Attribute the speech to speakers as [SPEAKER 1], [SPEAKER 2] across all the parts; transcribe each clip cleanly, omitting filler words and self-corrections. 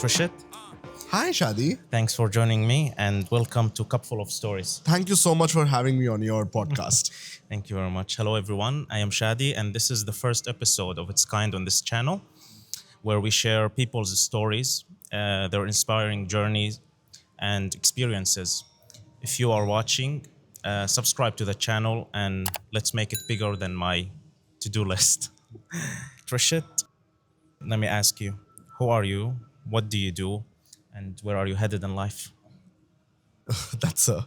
[SPEAKER 1] Trishit.
[SPEAKER 2] Hi, Shadi.
[SPEAKER 1] Thanks for joining me and welcome to Cupful of Stories.
[SPEAKER 2] Thank you so much for having me on your podcast.
[SPEAKER 1] Thank you very much. Hello, everyone. I am Shadi, and this is the first episode of its kind on this channel where we share people's stories, their inspiring journeys, and experiences. If you are watching, subscribe to the channel and let's make it bigger than my to do list. Trishit, let me ask you, who are you? What do you do? And where are you headed in life?
[SPEAKER 2] That's a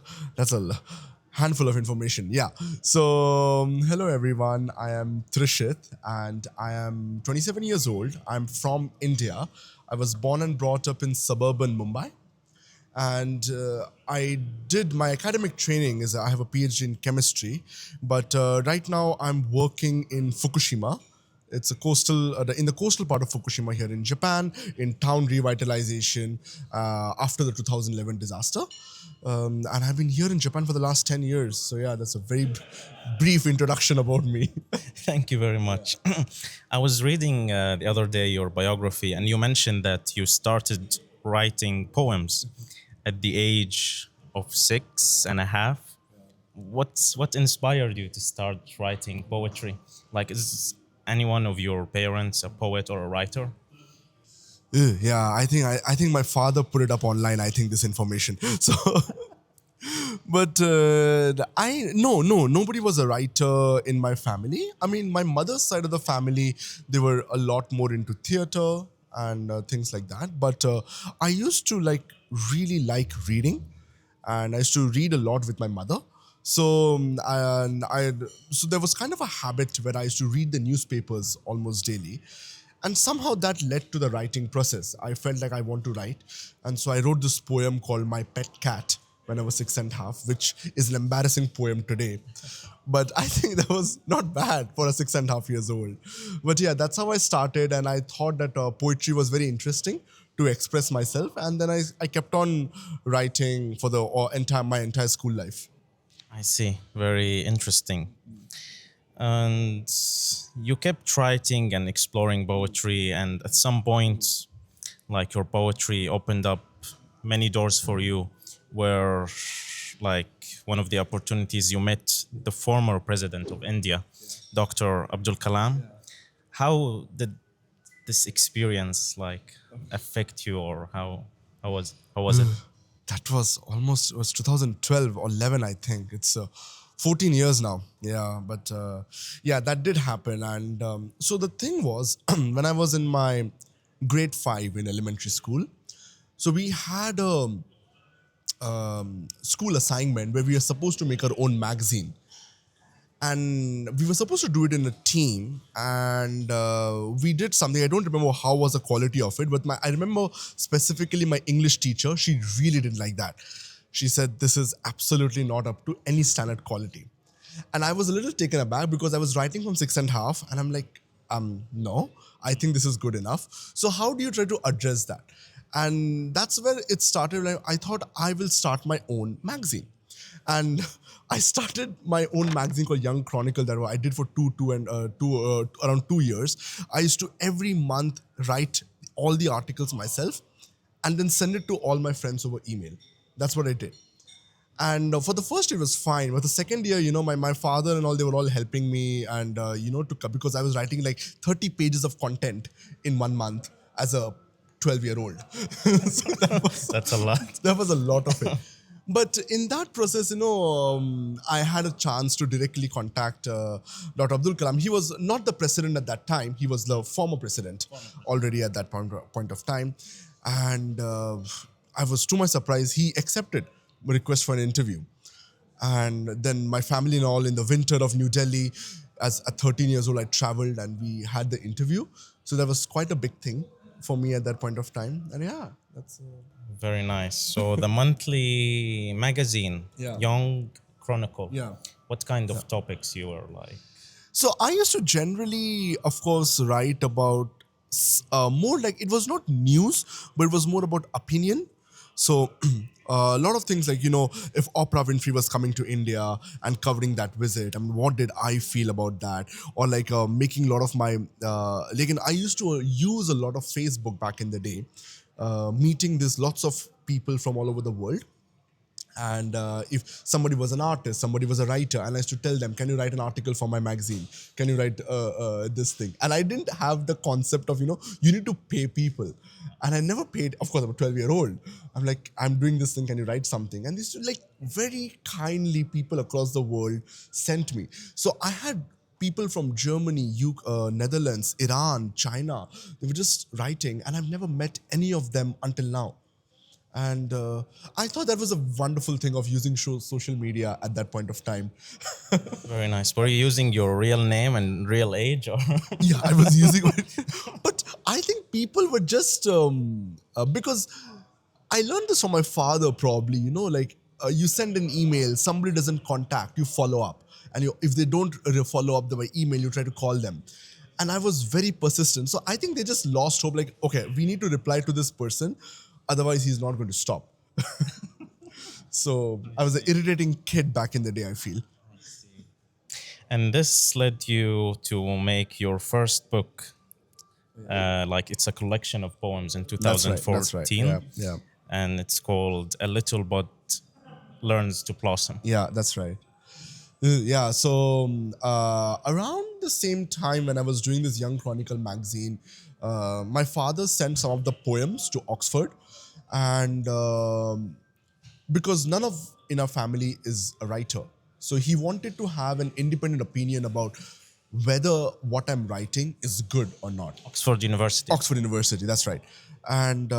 [SPEAKER 2] handful of information. Yeah. So, hello everyone. I am Trishit and I am 27 years old. I'm from India. I was born and brought up in suburban Mumbai. And I did my academic training is I have a PhD in chemistry, but right now I'm working in Fukushima. It's a in the coastal part of Fukushima here in Japan, in town revitalization after the 2011 disaster. And I've been here in Japan for the last 10 years. So yeah, that's a very brief introduction about me.
[SPEAKER 1] Thank you very much. I was reading the other day your biography, and you mentioned that you started writing poems at the age of 6.5. What inspired you to start writing poetry? Like, is any one of your parents a poet or a writer?
[SPEAKER 2] Yeah, I think my father put it up online. I think this information. So, but I no nobody was a writer in my family. I mean, my mother's side of the family, they were a lot more into theater and things like that. But I used to really like reading, and I used to read a lot with my mother. So so there was kind of a habit where I used to read the newspapers almost daily, and somehow that led to the writing process. I felt like I want to write, and so I wrote this poem called "My Pet Cat" when I was 6.5, which is an embarrassing poem today. But I think that was not bad for a 6.5 years old. But yeah, that's how I started, and I thought that poetry was very interesting to express myself, and then I kept on writing for the my entire school life.
[SPEAKER 1] I see. Very interesting. And you kept writing and exploring poetry, and at some point, like your poetry opened up many doors for you, where, like, one of the opportunities you met the former president of India, Dr. Abdul Kalam. How did this experience affect you, or how was it?
[SPEAKER 2] That was almost, it was 2012 or 11, I think. It's 14 years now. Yeah, but yeah, that did happen. And so the thing was, when I was in my grade 5 in elementary school, so we had a school assignment where we were supposed to make our own magazine, and we were supposed to do it in a team, and we did something. I don't remember how was the quality of it, but I remember specifically my English teacher, she really didn't like that. She said this is absolutely not up to any standard quality, and I was a little taken aback because I was writing from 6.5, and I'm like, no, I think this is good enough. So how do you try to address that? And that's where it started. Like, I thought I will start my own magazine, and I started my own magazine called Young Chronicle that I did for around 2 years. I used to every month write all the articles myself, and then send it to all my friends over email. That's what I did. And for the first year, it was fine. But the second year, my father and all, they were all helping me. And, because I was writing like 30 pages of content in 1 month as a 12-year-old. So
[SPEAKER 1] That's a lot.
[SPEAKER 2] that was a lot of it. But in that process, I had a chance to directly contact Dr. Abdul Kalam. He was not the president at that time. He was the former president already at that point of time. And I was, to my surprise, he accepted my request for an interview. And then my family and all, in the winter of New Delhi, as at 13 years old, I traveled and we had the interview. So that was quite a big thing for me at that point of time. And yeah, that's...
[SPEAKER 1] Very nice. So the monthly magazine,
[SPEAKER 2] Yeah.
[SPEAKER 1] Young Chronicle.
[SPEAKER 2] Yeah.
[SPEAKER 1] What kind of topics you were like?
[SPEAKER 2] So I used to generally, of course, write about more like, it was not news, but it was more about opinion. So a lot of things like, if Oprah Winfrey was coming to India and covering that visit, I mean, what did I feel about that? Or making a lot of my, I used to use a lot of Facebook back in the day meeting these lots of people from all over the world. And if somebody was an artist, somebody was a writer, and I used to tell them, can you write an article for my magazine? Can you write this thing? And I didn't have the concept of, you need to pay people. And I never paid. Of course, I'm a 12-year-old. I'm like, I'm doing this thing, can you write something? And these like very kindly people across the world sent me. So I had people from Germany, Netherlands, Iran, China. They were just writing, and I've never met any of them until now. And I thought that was a wonderful thing of using social media at that point of time.
[SPEAKER 1] Very nice. Were you using your real name and real age, or?
[SPEAKER 2] Yeah, I was using it. But I think people were just, because I learned this from my father probably, like you send an email, somebody doesn't contact, you follow up. And if they don't follow up by email, you try to call them. And I was very persistent. So I think they just lost hope, like, okay, we need to reply to this person. Otherwise, he's not going to stop. So I was an irritating kid back in the day, I feel.
[SPEAKER 1] And this led you to make your first book. Like it's a collection of poems in 2014.
[SPEAKER 2] That's right. Yeah, yeah.
[SPEAKER 1] And it's called A Little Bud Learns to Blossom.
[SPEAKER 2] Yeah, that's right. Yeah, so around the same time when I was doing this Young Chronicle magazine, my father sent some of the poems to Oxford. And because none of in our family is a writer, so he wanted to have an independent opinion about whether what I'm writing is good or not.
[SPEAKER 1] Oxford University.
[SPEAKER 2] Oxford University, that's right. And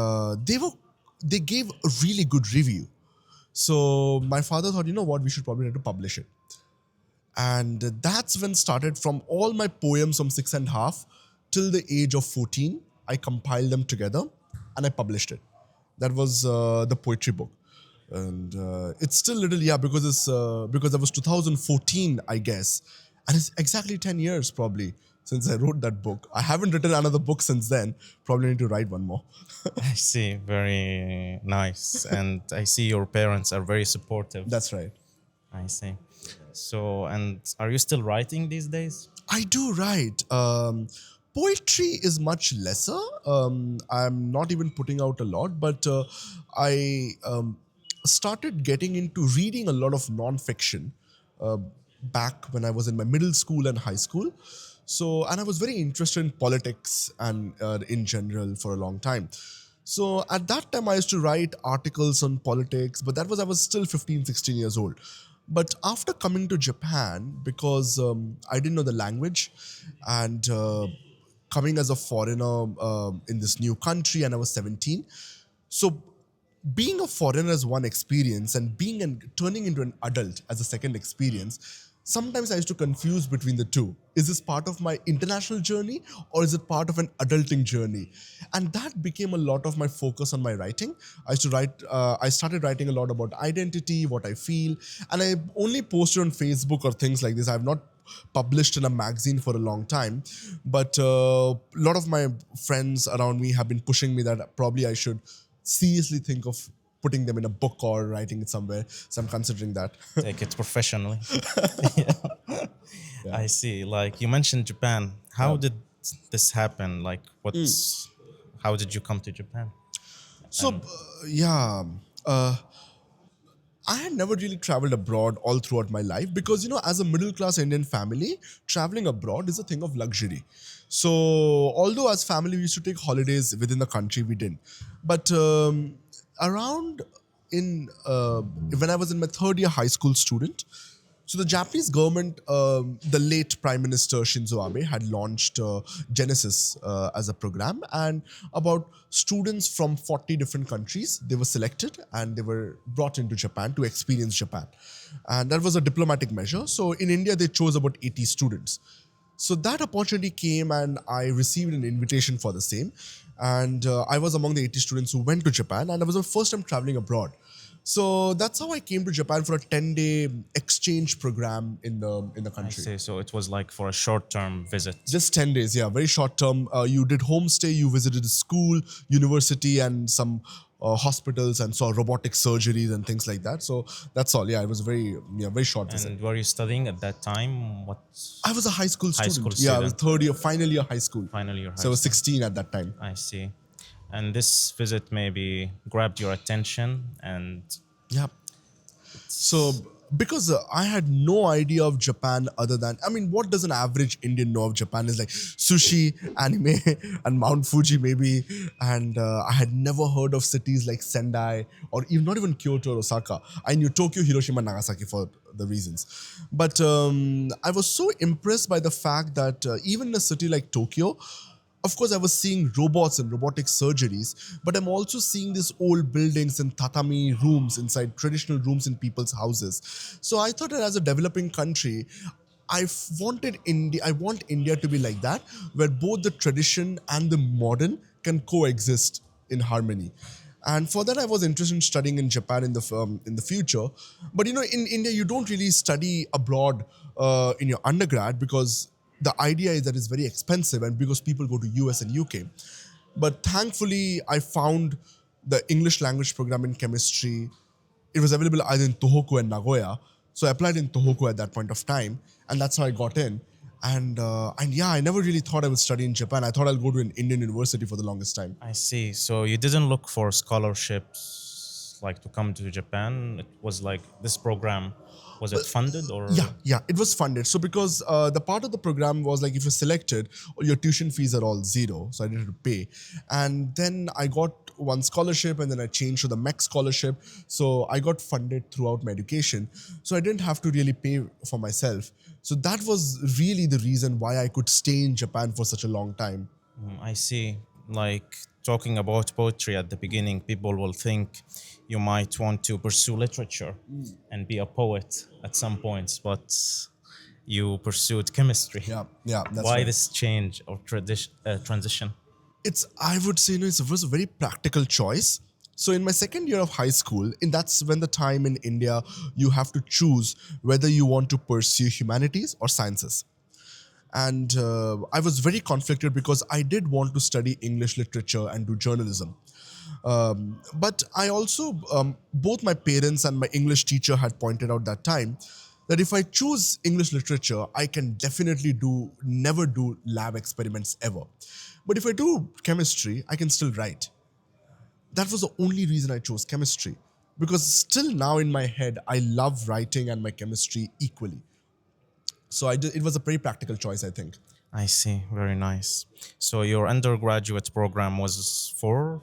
[SPEAKER 2] they gave a really good review. So my father thought, you know what, we should probably have to publish it. And that's when started from all my poems from 6.5 till the age of 14. I compiled them together and I published it. That was the poetry book. And it's still little, because that was 2014, I guess. And it's exactly 10 years probably since I wrote that book. I haven't written another book since then. Probably need to write one more.
[SPEAKER 1] I see. Very nice. And I see your parents are very supportive.
[SPEAKER 2] That's right.
[SPEAKER 1] I see. So, and are you still writing these days?
[SPEAKER 2] I do write. Poetry is much lesser. I'm not even putting out a lot, but I started getting into reading a lot of non-fiction back when I was in my middle school and high school. So, and I was very interested in politics and in general for a long time. So at that time, I used to write articles on politics, but I was still 15, 16 years old. But after coming to Japan, because I didn't know the language and coming as a foreigner in this new country, and I was 17. So being a foreigner is one experience, and turning into an adult as a second experience, sometimes I used to confuse between the two. Is this part of my international journey or is it part of an adulting journey? And that became a lot of my focus on my writing. I started writing a lot about identity, what I feel, and I only posted on Facebook or things like this. I've not published in a magazine for a long time, but a lot of my friends around me have been pushing me that probably I should seriously think of putting them in a book or writing it somewhere. So I'm considering that.
[SPEAKER 1] Take it professionally. Yeah. I see. Like you mentioned Japan. How did this happen? Like how did you come to Japan?
[SPEAKER 2] So, I had never really traveled abroad all throughout my life because, as a middle class Indian family, traveling abroad is a thing of luxury. So, although as family we used to take holidays within the country, we didn't. But around when I was in my third year high school student, so the Japanese government, the late Prime Minister Shinzo Abe had launched Genesis as a program, and about students from 40 different countries, they were selected and they were brought into Japan to experience Japan. And that was a diplomatic measure. So in India, they chose about 80 students. So that opportunity came and I received an invitation for the same. And I was among the 80 students who went to Japan, and I was my first time traveling abroad. So that's how I came to Japan for a 10-day exchange program in the country.
[SPEAKER 1] I see. So it was like for a short-term visit.
[SPEAKER 2] Just 10 days, yeah, very short term. You did homestay, you visited a school, university, and some hospitals, and saw robotic surgeries and things like that. So that's all. Yeah, it was very short visit.
[SPEAKER 1] And were you studying at that time?
[SPEAKER 2] I was a high school student.
[SPEAKER 1] School
[SPEAKER 2] Yeah, I was
[SPEAKER 1] student.
[SPEAKER 2] third year, final year high school.
[SPEAKER 1] Final year high
[SPEAKER 2] So I was
[SPEAKER 1] school.
[SPEAKER 2] 16 at that time.
[SPEAKER 1] I see. and this visit maybe grabbed your attention, and
[SPEAKER 2] Yeah. So, because I had no idea of Japan other than, I mean, what does an average Indian know of Japan is like sushi, anime, and Mount Fuji, maybe. And I had never heard of cities like Sendai or even not even Kyoto or Osaka. I knew Tokyo, Hiroshima, Nagasaki for the reasons. But I was so impressed by the fact that even in a city like Tokyo, of course, I was seeing robots and robotic surgeries, but I'm also seeing these old buildings and tatami rooms inside traditional rooms in people's houses. So I thought that as a developing country, I want India to be like that, where both the tradition and the modern can coexist in harmony. And for that, I was interested in studying in Japan in the future. But in India, you don't really study abroad in your undergrad because the idea is that it's very expensive and because people go to US and UK. But thankfully, I found the English language program in chemistry. It was available either in Tohoku and Nagoya. So I applied in Tohoku at that point of time, and that's how I got in. And yeah, I never really thought I would study in Japan. I thought I'll go to an Indian university for the longest time.
[SPEAKER 1] I see. So you didn't look for scholarships like to come to Japan. It was like this program, was it funded
[SPEAKER 2] Yeah,
[SPEAKER 1] or?
[SPEAKER 2] yeah, it was funded. So because the part of the program was like if you're selected, your tuition fees are all zero. So I didn't have to pay. And then I got one scholarship and then I changed to the MEC scholarship. So I got funded throughout my education. So I didn't have to really pay for myself. So that was really the reason why I could stay in Japan for such a long time.
[SPEAKER 1] I see. Like talking about poetry at the beginning, people will think you might want to pursue literature and be a poet at some points, but you pursued chemistry.
[SPEAKER 2] Yeah, yeah, that's
[SPEAKER 1] Why
[SPEAKER 2] right.
[SPEAKER 1] this change or transition?
[SPEAKER 2] I would say, it was a very practical choice. So in my second year of high school, and that's when the time in India you have to choose whether you want to pursue humanities or sciences. And I was very conflicted because I did want to study English literature and do journalism. But I also, both my parents and my English teacher had pointed out that time that if I choose English literature, I can definitely never do lab experiments ever. But if I do chemistry, I can still write. That was the only reason I chose chemistry. Because still now in my head, I love writing and my chemistry equally. So it was a very practical choice, I think.
[SPEAKER 1] I see. Very nice. So your undergraduate program was 4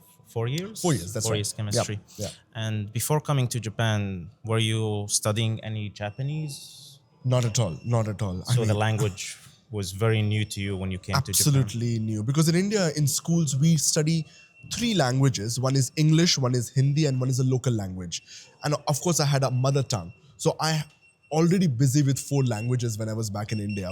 [SPEAKER 1] years?
[SPEAKER 2] 4 years, that's
[SPEAKER 1] 4 years
[SPEAKER 2] right. Yeah,
[SPEAKER 1] chemistry.
[SPEAKER 2] yeah.
[SPEAKER 1] And before coming to Japan, were you studying any Japanese?
[SPEAKER 2] Not at all. Not at all. I
[SPEAKER 1] So the
[SPEAKER 2] mean,
[SPEAKER 1] language was very new to you when you came to Japan.
[SPEAKER 2] absolutely new. Because in India, in schools, we study three languages. One is English, one is Hindi, and one is a local language. And of course, I had a mother tongue. So I already busy with four languages when I was back in India.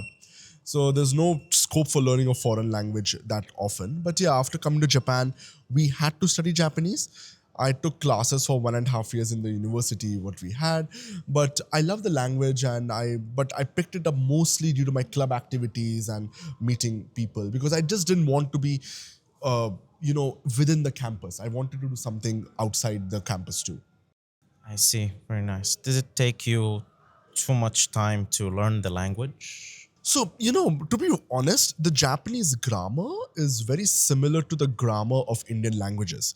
[SPEAKER 2] So there's no scope for learning a foreign language that often. But yeah, after coming to Japan, we had to study Japanese. I took classes for 1.5 years in the university, what we had. But I love the language but I picked it up mostly due to my club activities and meeting people because I just didn't want to be, within the campus. I wanted to do something outside the campus too.
[SPEAKER 1] I see. Very nice. Did it take you too much time to learn the language?
[SPEAKER 2] So, to be honest, the Japanese grammar is very similar to the grammar of Indian languages.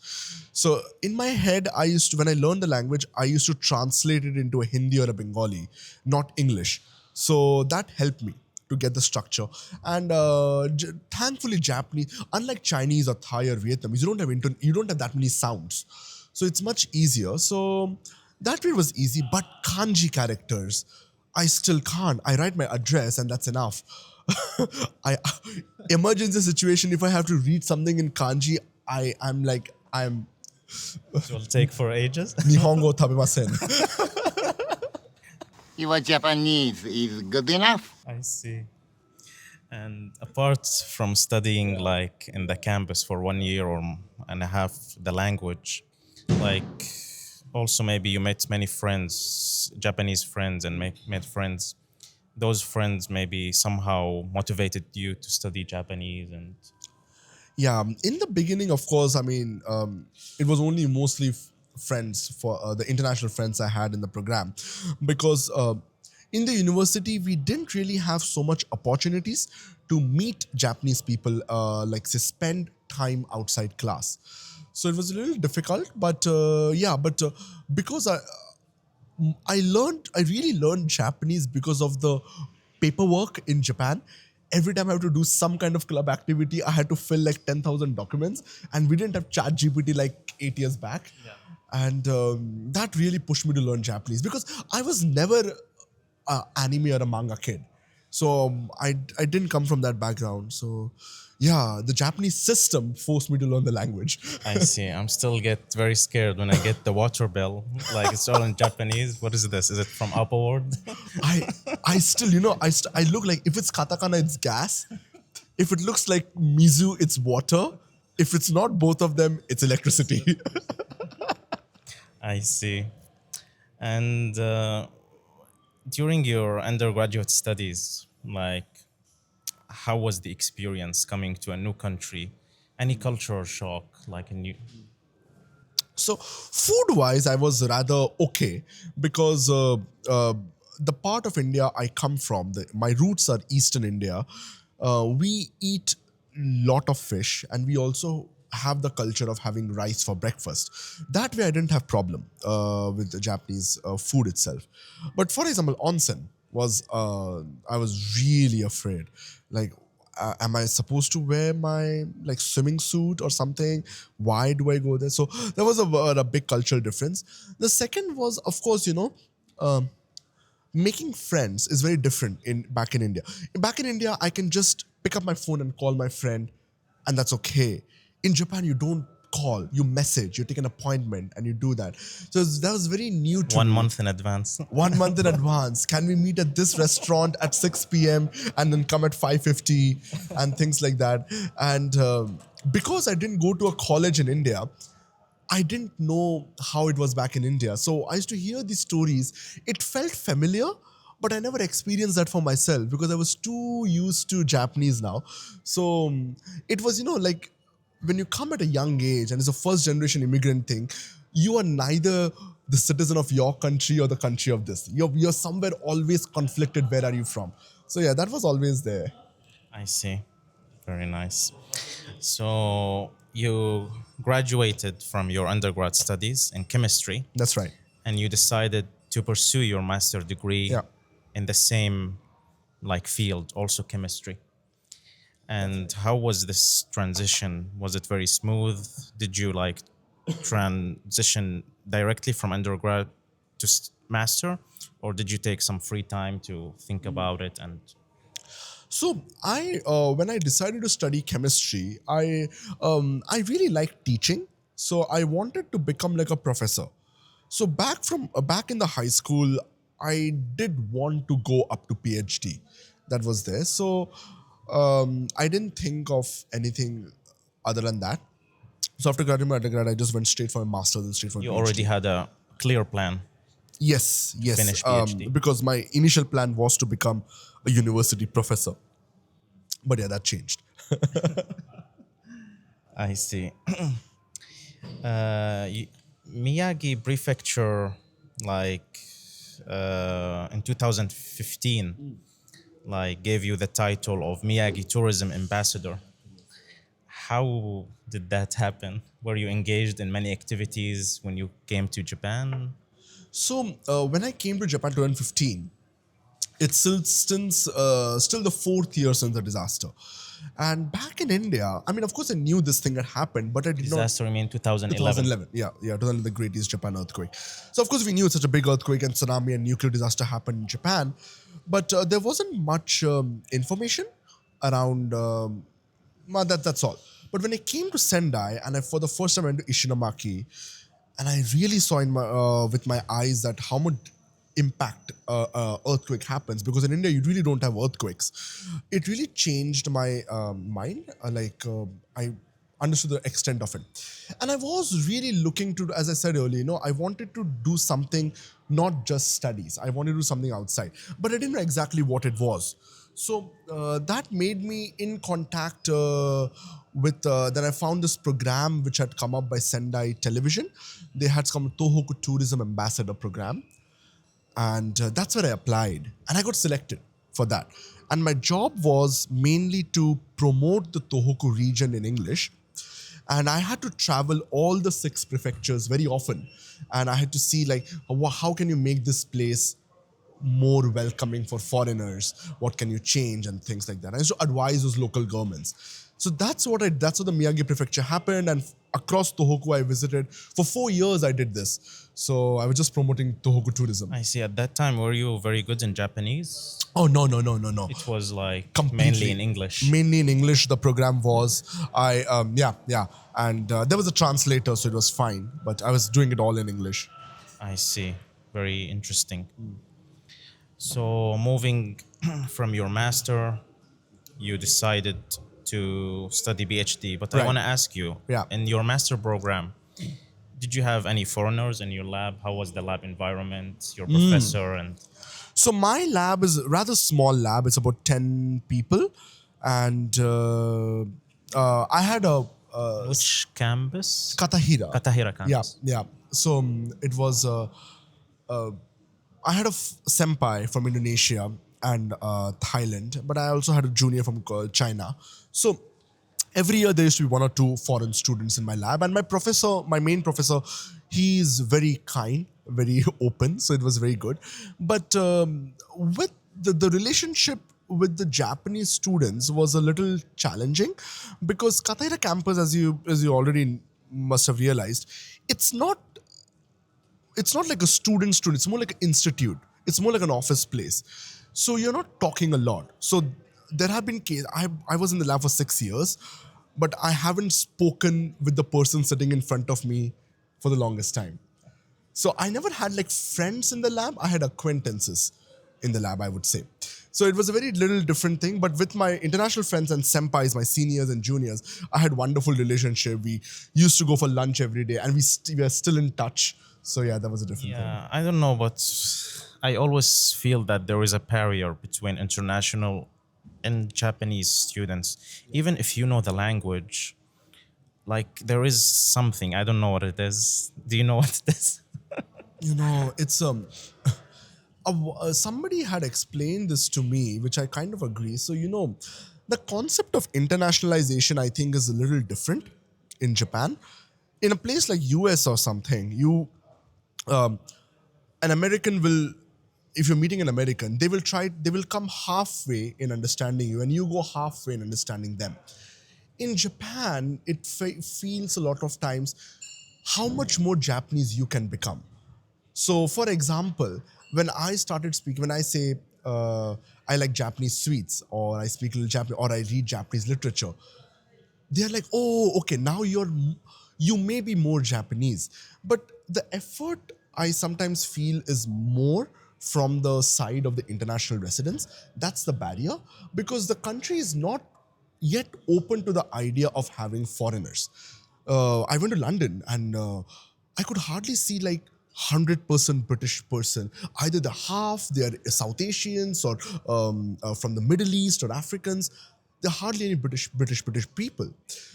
[SPEAKER 2] So, in my head, when I learned the language, I used to translate it into a Hindi or a Bengali, not English. So, that helped me to get the structure. And thankfully, Japanese, unlike Chinese or Thai or Vietnamese, you don't have that many sounds. So, it's much easier. So, that way was easy, but kanji characters, I still can't. I write my address and that's enough. I emergency situation. If I have to read something in kanji, I'm
[SPEAKER 1] It will take for ages.
[SPEAKER 2] Nihongo tabemasen.
[SPEAKER 3] Your Japanese is good enough.
[SPEAKER 1] I see. And apart from studying like in the campus for 1 year or and a half the language, like also maybe you met many friends, Japanese friends, and made friends. Those friends maybe somehow motivated you to study Japanese and
[SPEAKER 2] Yeah, in the beginning, of course, I mean, it was only mostly friends for the international friends I had in the program because in the university, we didn't really have so much opportunities to meet Japanese people, like say spend time outside class. So it was a little difficult, but because I really learned Japanese because of the paperwork in Japan. Every time I have to do some kind of club activity, I had to fill like 10,000 documents, and we didn't have Chat GPT like 8 years back. And that really pushed me to learn Japanese because I was never a anime or a manga kid. So I didn't come from that background. So yeah, the Japanese system forced me to learn the language.
[SPEAKER 1] I see. I'm still get very scared when I get the water bill. Like it's all in Japanese. What is this? Is it from Upper World?
[SPEAKER 2] I I still, I look like, if it's katakana, it's gas. If it looks like mizu, it's water. If it's not both of them, it's electricity.
[SPEAKER 1] I see. And during your undergraduate studies, like, how was the experience coming to a new country? Any cultural shock, like a new?
[SPEAKER 2] So food wise, I was rather okay because the part of India I come from, my roots are Eastern India. We eat lot of fish, and we also have the culture of having rice for breakfast. That way, I didn't have problem with the Japanese food itself. But for example, onsen was I was really afraid. Like, am I supposed to wear my like swimming suit or something? Why do I go there? So there was a big cultural difference. The second was, of course, making friends is very different in back in India. Back in India, I can just pick up my phone and call my friend, and that's okay. In Japan, you don't call, you message, you take an appointment, and you do that. So that was very new to
[SPEAKER 1] One
[SPEAKER 2] me.
[SPEAKER 1] month in advance.
[SPEAKER 2] 1 month in advance. Can we meet at this restaurant at 6 p.m. and then come at 5:50 and things like that? And because I didn't go to a college in India, I didn't know how it was back in India. So I used to hear these stories. It felt familiar, but I never experienced that for myself because I was too used to Japanese now. So it was, like when you come at a young age and it's a first generation immigrant thing, you are neither the citizen of your country or the country of this. You're somewhere always conflicted. Where are you from? So yeah, that was always there.
[SPEAKER 1] I see. Very nice. So you graduated from your undergrad studies in chemistry,
[SPEAKER 2] That's right.
[SPEAKER 1] and you decided to pursue your master degree
[SPEAKER 2] Yeah.
[SPEAKER 1] in the same like field, also chemistry. And how was this transition? Was it very smooth? Did you like transition directly from undergrad to master, or did you take some free time to think about it? And
[SPEAKER 2] So when I decided to study chemistry, I really liked teaching. So I wanted to become like a professor. So back in the high school, I did want to go up to PhD. That was there. So I didn't think of anything other than that. So after graduating my undergrad, I just went straight for a master's and straight for a
[SPEAKER 1] you
[SPEAKER 2] PhD.
[SPEAKER 1] already had a clear plan.
[SPEAKER 2] Yes, yes.
[SPEAKER 1] Finish PhD.
[SPEAKER 2] Because my initial plan was to become a university professor. But yeah, that changed.
[SPEAKER 1] I see. Miyagi Prefecture, like in 2015, like gave you the title of Miyagi Tourism Ambassador. How did that happen? Were you engaged in many activities when you came to Japan?
[SPEAKER 2] So when I came to Japan 2015, it's still the 4th year since the disaster. And back in India, I mean, of course, I knew this thing had happened, but I did not.
[SPEAKER 1] Disaster, I mean 2011.
[SPEAKER 2] 2011, yeah, 2011, the Great East Japan earthquake. So of course we knew such a big earthquake and tsunami and nuclear disaster happened in Japan, but there wasn't much information around. That's all. But when I came to Sendai and I for the first time went to Ishinomaki, and I really saw in my with my eyes that how much impact earthquake happens, because in India you really don't have earthquakes. It really changed my mind. I understood the extent of it, and I was really looking to, as I said earlier, I wanted to do something, not just studies. I wanted to do something outside, but I didn't know exactly what it was. So that made me in contact with. Then I found this program which had come up by Sendai Television. They had some Tohoku Tourism Ambassador program, and that's where I applied, and I got selected for that. And my job was mainly to promote the Tohoku region in English. And I had to travel all the 6 prefectures very often. And I had to see like, how can you make this place more welcoming for foreigners? What can you change and things like that? I used to advise those local governments. So that's what the Miyagi prefecture happened. And across Tohoku, I visited for 4 years. I did this. So I was just promoting Tohoku tourism.
[SPEAKER 1] I see. At that time, were you very good in Japanese?
[SPEAKER 2] Oh no, no, no, no, no.
[SPEAKER 1] It was like
[SPEAKER 2] Completely
[SPEAKER 1] mainly in English.
[SPEAKER 2] Mainly in English. The program was yeah, and there was a translator, so it was fine. But I was doing it all in English.
[SPEAKER 1] I see. Very interesting. So, moving from your master, you decided to study PhD. But I
[SPEAKER 2] Right.
[SPEAKER 1] want to ask you,
[SPEAKER 2] Yeah.
[SPEAKER 1] in your master program, did you have any foreigners in your lab? How was the lab environment, your professor, and
[SPEAKER 2] So my lab is a rather small lab. It's about 10 people, and I had a
[SPEAKER 1] which campus?
[SPEAKER 2] Katahira.
[SPEAKER 1] Katahira
[SPEAKER 2] Yeah,
[SPEAKER 1] campus.
[SPEAKER 2] yeah. So it was. I had a senpai from Indonesia and Thailand, but I also had a junior from China. So every year there used to be 1 or 2 foreign students in my lab, and my professor, my main professor, he's very kind, very open, so it was very good. But with the relationship with the Japanese students was a little challenging, because Kataira campus, as you already must have realized, it's not it's not like a student, it's more like an institute, it's more like an office place. So you're not talking a lot. So there have been cases, I was in the lab for 6 years, but I haven't spoken with the person sitting in front of me for the longest time. So I never had like friends in the lab. I had acquaintances in the lab, I would say. So it was a very little different thing. But with my international friends and senpais, my seniors and juniors, I had wonderful relationship. We used to go for lunch every day, and we are still in touch. So yeah, that was a different thing.
[SPEAKER 1] Yeah, I don't know, but I always feel that there is a barrier between international and Japanese students. Even if you know the language, like there is something. I don't know what it is. Do you know what it is?
[SPEAKER 2] It's somebody had explained this to me, which I kind of agree. So the concept of internationalization, I think, is a little different in Japan. In a place like US or something, an American will, if you're meeting an American, they will come halfway in understanding you, and you go halfway in understanding them. In Japan, it feels a lot of times how much more Japanese you can become. So, for example, when I started speaking, when I say I like Japanese sweets, or I speak a little Japanese, or I read Japanese literature, they're like, oh, okay, now you may be more Japanese. But the effort I sometimes feel is more from the side of the international residents. That's the barrier, because the country is not yet open to the idea of having foreigners. I went to London, and I could hardly see like 100% British person. Either the half they are South Asians, or from the Middle East or Africans. There are hardly any British people.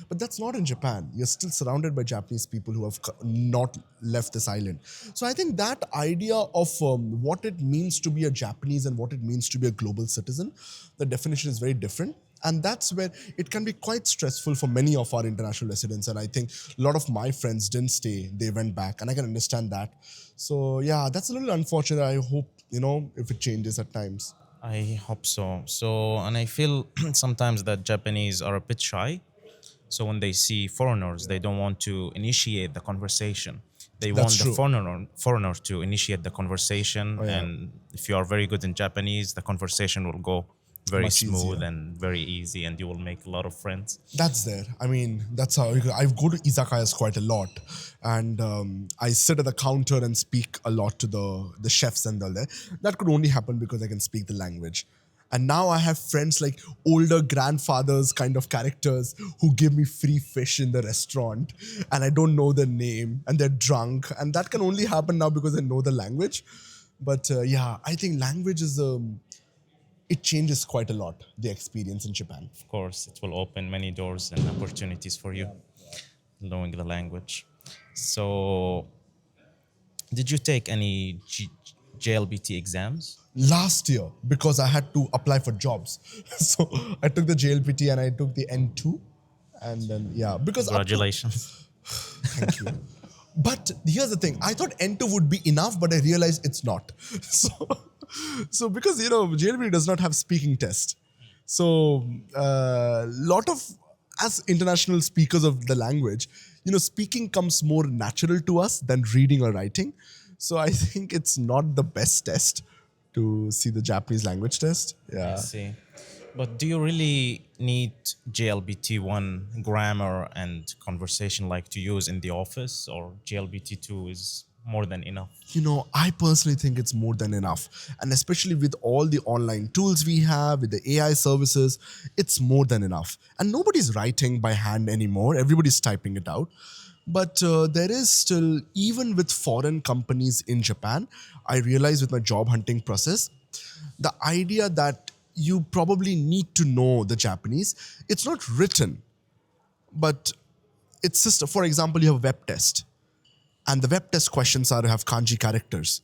[SPEAKER 2] But that's not in Japan. You're still surrounded by Japanese people who have not left this island. So I think that idea of what it means to be a Japanese and what it means to be a global citizen, the definition is very different. And that's where it can be quite stressful for many of our international residents. And I think a lot of my friends didn't stay, they went back, and I can understand that. So yeah, that's a little unfortunate. I hope, if it changes at times.
[SPEAKER 1] I hope so. So, and I feel sometimes that Japanese are a bit shy. So when they see foreigners, they don't want to initiate the conversation. They
[SPEAKER 2] That's
[SPEAKER 1] want the
[SPEAKER 2] true.
[SPEAKER 1] foreigner to initiate the conversation.
[SPEAKER 2] Oh, yeah.
[SPEAKER 1] And if you are very good in Japanese, the conversation will go very
[SPEAKER 2] Much
[SPEAKER 1] smooth
[SPEAKER 2] easier.
[SPEAKER 1] and very easy, and you will make a lot of friends.
[SPEAKER 2] That's there. I mean, that's how I go to izakayas quite a lot, and I sit at the counter and speak a lot to the chefs and all that. That could only happen because I can speak the language. And now I have friends like older grandfathers kind of characters who give me free fish in the restaurant, and I don't know their name, and they're drunk, and that can only happen now because I know the language. But yeah, I think language is it changes quite a lot, the experience in Japan.
[SPEAKER 1] Of course, it will open many doors and opportunities for you, knowing the language. So, did you take any JLPT exams?
[SPEAKER 2] Last year, because I had to apply for jobs. So I took the JLPT and I took the N2, And then, yeah, because up to,
[SPEAKER 1] Congratulations.
[SPEAKER 2] thank you. But here's the thing, I thought N2 would be enough, but I realized it's not. So, so because, JLPT does not have speaking test. So, lot of, as international speakers of the language, speaking comes more natural to us than reading or writing. So I think it's not the best test to see the Japanese language test.
[SPEAKER 1] I
[SPEAKER 2] Yeah.
[SPEAKER 1] see. But do you really need JLBT 1 grammar and conversation like to use in the office, or JLBT 2 is more than enough?
[SPEAKER 2] I personally think it's more than enough. And especially with all the online tools we have, with the AI services, it's more than enough. And nobody's writing by hand anymore, everybody's typing it out. But there is still, even with foreign companies in Japan, I realized with my job hunting process, the idea that you probably need to know the Japanese, it's not written, but it's just, for example, you have a web test, and the web test questions have kanji characters.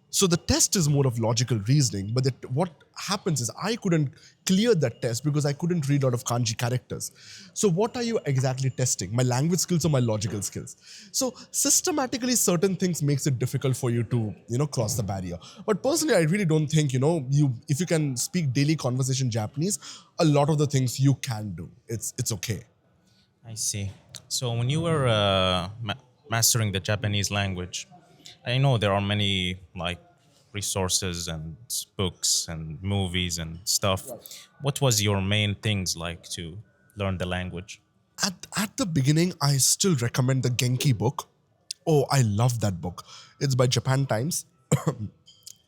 [SPEAKER 2] So the test is more of logical reasoning, but what happens is I couldn't clear that test because I couldn't read a lot of kanji characters. So what are you exactly testing? My language skills or my logical skills? So systematically, certain things makes it difficult for you to, cross the barrier. But personally, I really don't think, if you can speak daily conversation Japanese, a lot of the things you can do. It's okay.
[SPEAKER 1] I see. So when you were mastering the Japanese language, I know there are many like resources and books and movies and stuff. What was your main things like to learn the language?
[SPEAKER 2] At the beginning, I still recommend the Genki book. Oh, I love that book. It's by Japan Times.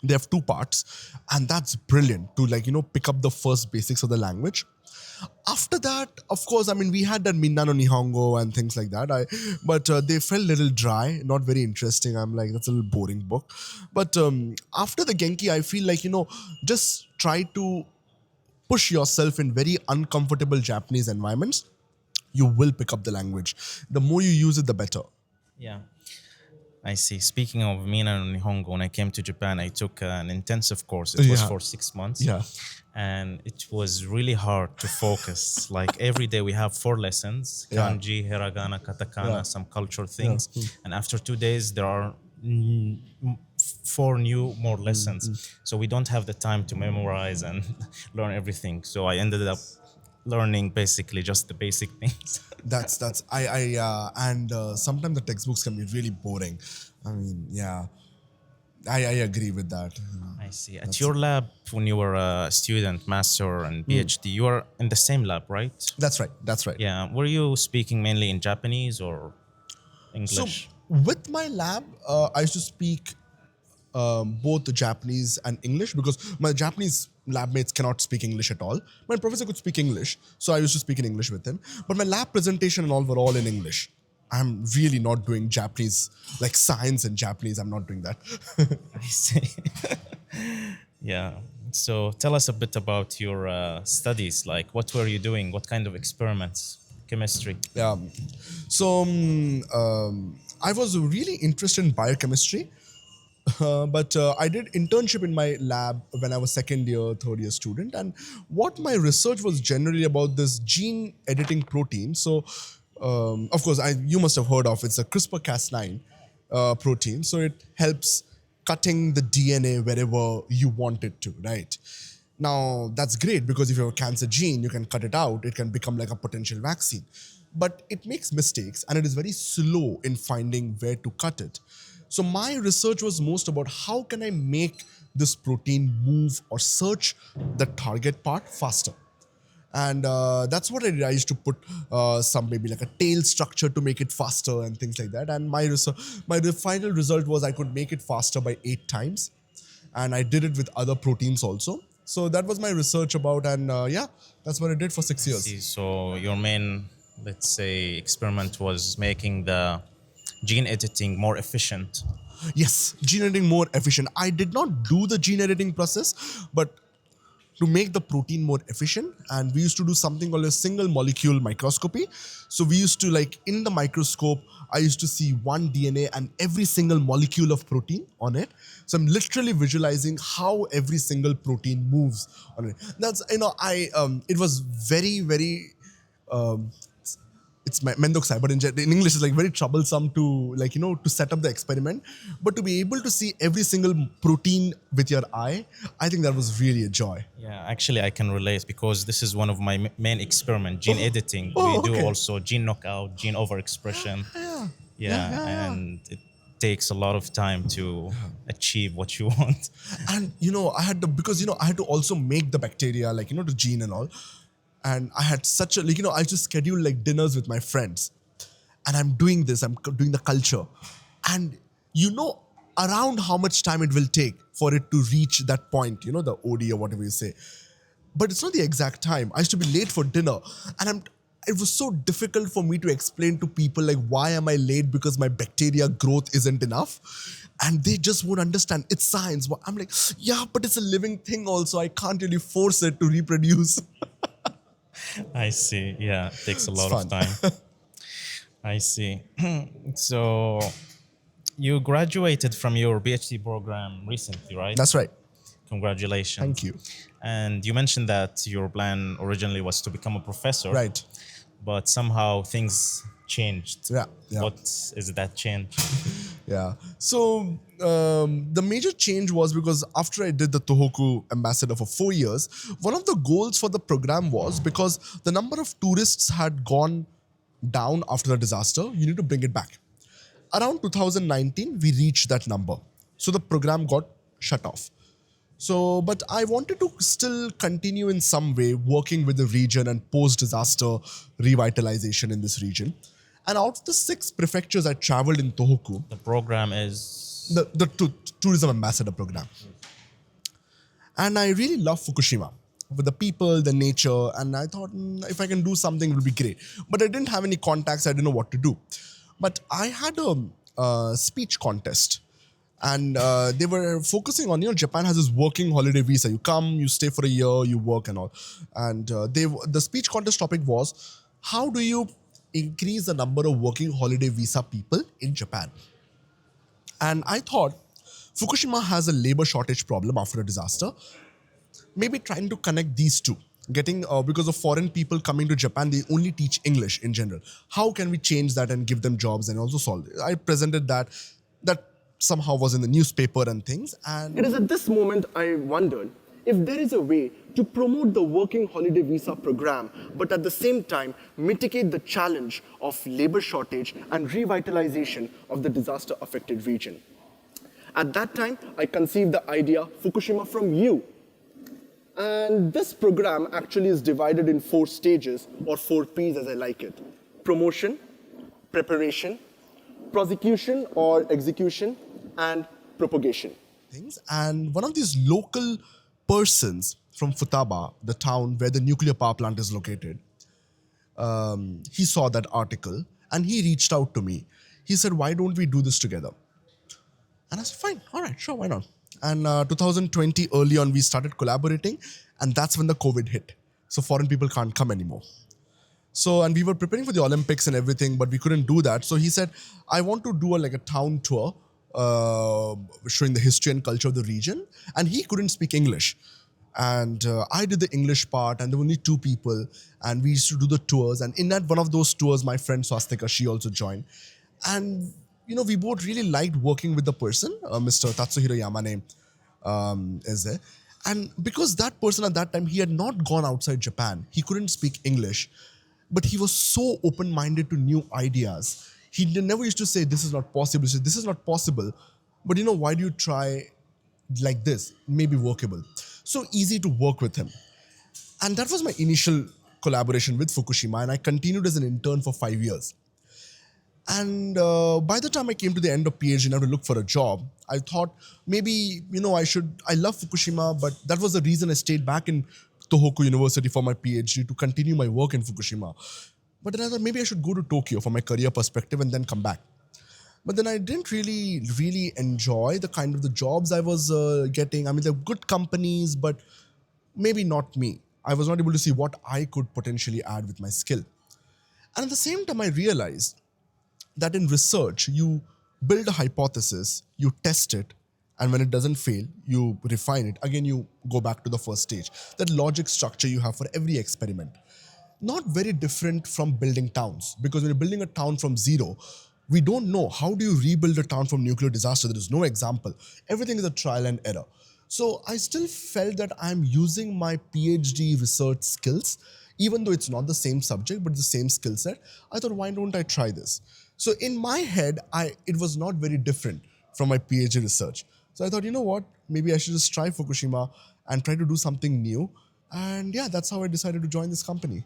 [SPEAKER 2] They have two parts, and that's brilliant to pick up the first basics of the language. After that, of course, I mean, we had that Minna no Nihongo and things like that. But they felt a little dry, not very interesting. I'm like, that's a little boring book. But after the Genki, I feel like, just try to push yourself in very uncomfortable Japanese environments. You will pick up the language. The more you use it, the better.
[SPEAKER 1] Yeah. I see. Speaking of Mina no Nihongo, when I came to Japan, I took an intensive course. It was
[SPEAKER 2] Yeah.
[SPEAKER 1] for 6 months.
[SPEAKER 2] Yeah.
[SPEAKER 1] And it was really hard to focus. Like every day we have 4 lessons,
[SPEAKER 2] Yeah.
[SPEAKER 1] kanji, hiragana, katakana,
[SPEAKER 2] Yeah.
[SPEAKER 1] some cultural things.
[SPEAKER 2] Yeah.
[SPEAKER 1] And after 2 days, there are four more lessons. So we don't have the time to memorize and learn everything. So I ended up learning basically just the basic things.
[SPEAKER 2] That's and sometimes the textbooks can be really boring. I mean, yeah, I agree with that.
[SPEAKER 1] I see. At your lab, when you were a student, master, and PhD, you were in the same lab, right?
[SPEAKER 2] That's right. That's right.
[SPEAKER 1] Yeah. Were you speaking mainly in Japanese or
[SPEAKER 2] So
[SPEAKER 1] English?
[SPEAKER 2] with my lab, I used to speak both the Japanese and English because my Japanese lab mates cannot speak English at all. My professor could speak English, so I used to speak in English with him. But my lab presentation and all were all in English. I'm really not doing Japanese, like science in Japanese. I'm not doing that.
[SPEAKER 1] I see. Yeah. So tell us a bit about your studies. Like, what were you doing? What kind of experiments? Chemistry.
[SPEAKER 2] Yeah. So I was really interested in biochemistry, but I did internship in my lab when I was second year, third year student, and what my research was generally about this gene editing protein. So, of course, you must have heard of it's a CRISPR-Cas9 protein. So it helps cutting the DNA wherever you want it to, right? Now, that's great because if you have a cancer gene, you can cut it out, it can become like a potential vaccine. But it makes mistakes and it is very slow in finding where to cut it. So my research was most about how can I make this protein move or search the target part faster. And that's what I did. I used to put some maybe like a tail structure to make it faster and things like that. And my final result was I could make it faster by 8 times. And I did it with other proteins also. So that was my research about, and yeah, that's what I did for 6 years.
[SPEAKER 1] See, so your main, let's say, experiment was making the gene editing more efficient.
[SPEAKER 2] Yes, gene editing more efficient. I did not do the gene editing process, but to make the protein more efficient, and we used to do something called a single molecule microscopy. So we used to, like, in the microscope, I used to see one DNA and every single molecule of protein on it. So I'm literally visualizing how every single protein moves on it. That's, it was very, very it's mendokusai, but in English it's like very troublesome to like, to set up the experiment. But to be able to see every single protein with your eye, I think that was really a joy.
[SPEAKER 1] Yeah, actually, I can relate because this is one of my main experiment, gene editing. We
[SPEAKER 2] Oh,
[SPEAKER 1] do
[SPEAKER 2] okay.
[SPEAKER 1] also gene knockout, gene overexpression.
[SPEAKER 2] Yeah.
[SPEAKER 1] Yeah, and it takes a lot of time to achieve what you want.
[SPEAKER 2] And I had to, because I had to also make the bacteria, like the gene and all. And I had such a, like, I just schedule like dinners with my friends, and I'm doing this, I'm doing the culture, and around how much time it will take for it to reach that point, the OD or whatever you say. But it's not the exact time. I used to be late for dinner, and it was so difficult for me to explain to people like, why am I late? Because my bacteria growth isn't enough. And they just won't understand. It's science. But I'm like, yeah, but it's a living thing also. I can't really force it to reproduce.
[SPEAKER 1] I see. Yeah, it takes a
[SPEAKER 2] It's
[SPEAKER 1] lot of
[SPEAKER 2] fun.
[SPEAKER 1] time. I see. So you graduated from your PhD program recently, right?
[SPEAKER 2] That's right.
[SPEAKER 1] Congratulations.
[SPEAKER 2] Thank you.
[SPEAKER 1] And you mentioned that your plan originally was to become a professor.
[SPEAKER 2] Right.
[SPEAKER 1] But somehow things changed.
[SPEAKER 2] Yeah, yeah.
[SPEAKER 1] What is that change?
[SPEAKER 2] Yeah. So the major change was because after I did the Tohoku ambassador for 4 years, one of the goals for the program was, because the number of tourists had gone down after the disaster, you need to bring it back. Around 2019, we reached that number. So the program got shut off. So, but I wanted to still continue in some way working with the region and post-disaster revitalization in this region. And out of the 6 prefectures I traveled in Tohoku,
[SPEAKER 1] The program is
[SPEAKER 2] the tourism ambassador program. And I really love Fukushima with the people, the nature, and I thought if I can do something, it would be great. But I didn't have any contacts, I didn't know what to do. But I had a speech contest, and they were focusing on, Japan has this working holiday visa. You come, you stay for a year, you work and all. And the speech contest topic was, how do you increase the number of working holiday visa people in Japan? And I thought Fukushima has a labor shortage problem after a disaster. Maybe trying to connect these two. Getting, because of foreign people coming to Japan, they only teach English in general. How can we change that and give them jobs and also solve it? I presented that somehow was in the newspaper and things. And
[SPEAKER 4] It is at this moment I wondered if there is a way to promote the working holiday visa program, but at the same time mitigate the challenge of labor shortage and revitalization of the disaster-affected region. At that time, I conceived the idea Fukushima from You. And this program actually is divided in 4 stages, or 4 Ps as I like it: promotion, preparation, prosecution or execution, and propagation.
[SPEAKER 2] things. And one of these local persons from Futaba, the town where the nuclear power plant is located, he saw that article and he reached out to me. He said, why don't we do this together? And I said, fine, all right, sure, why not? And 2020, early on, we started collaborating, and that's when the COVID hit. So foreign people can't come anymore. So, and we were preparing for the Olympics and everything, but we couldn't do that. So he said, I want to do a town tour showing the history and culture of the region. And he couldn't speak English. And I did the English part, and there were only 2 people. And we used to do the tours. And in that one of those tours, my friend Swastika, she also joined. And, we both really liked working with the person, Mr. Tatsuhiro Yamane is there. And because that person at that time, he had not gone outside Japan. He couldn't speak English. But he was so open-minded to new ideas. He never used to say, this is not possible. He said, this is not possible. But why do you try like this? Maybe workable. So easy to work with him. And that was my initial collaboration with Fukushima. And I continued as an intern for 5 years. And by the time I came to the end of PhD and I had to look for a job, I thought maybe, I love Fukushima, but that was the reason I stayed back in Tohoku University for my PhD to continue my work in Fukushima. But then I thought maybe I should go to Tokyo for my career perspective and then come back. But then I didn't really enjoy the kind of the jobs I was getting. I mean, they're good companies, but maybe not me. I was not able to see what I could potentially add with my skill. And at the same time, I realized that in research, you build a hypothesis, you test it, and when it doesn't fail, you refine it. Again, you go back to the first stage. That logic structure you have for every experiment. not very different from building towns, because when you're building a town from zero, we don't know how do you rebuild a town from nuclear disaster. There is no example. Everything is a trial and error. So I still felt that I'm using my PhD research skills, even though it's not the same subject, but the same skill set. I thought, why don't I try this? So in my head, it was not very different from my PhD research. So I thought, you know what, maybe I should just try Fukushima and try to do something new. And yeah, that's how I decided to join this company.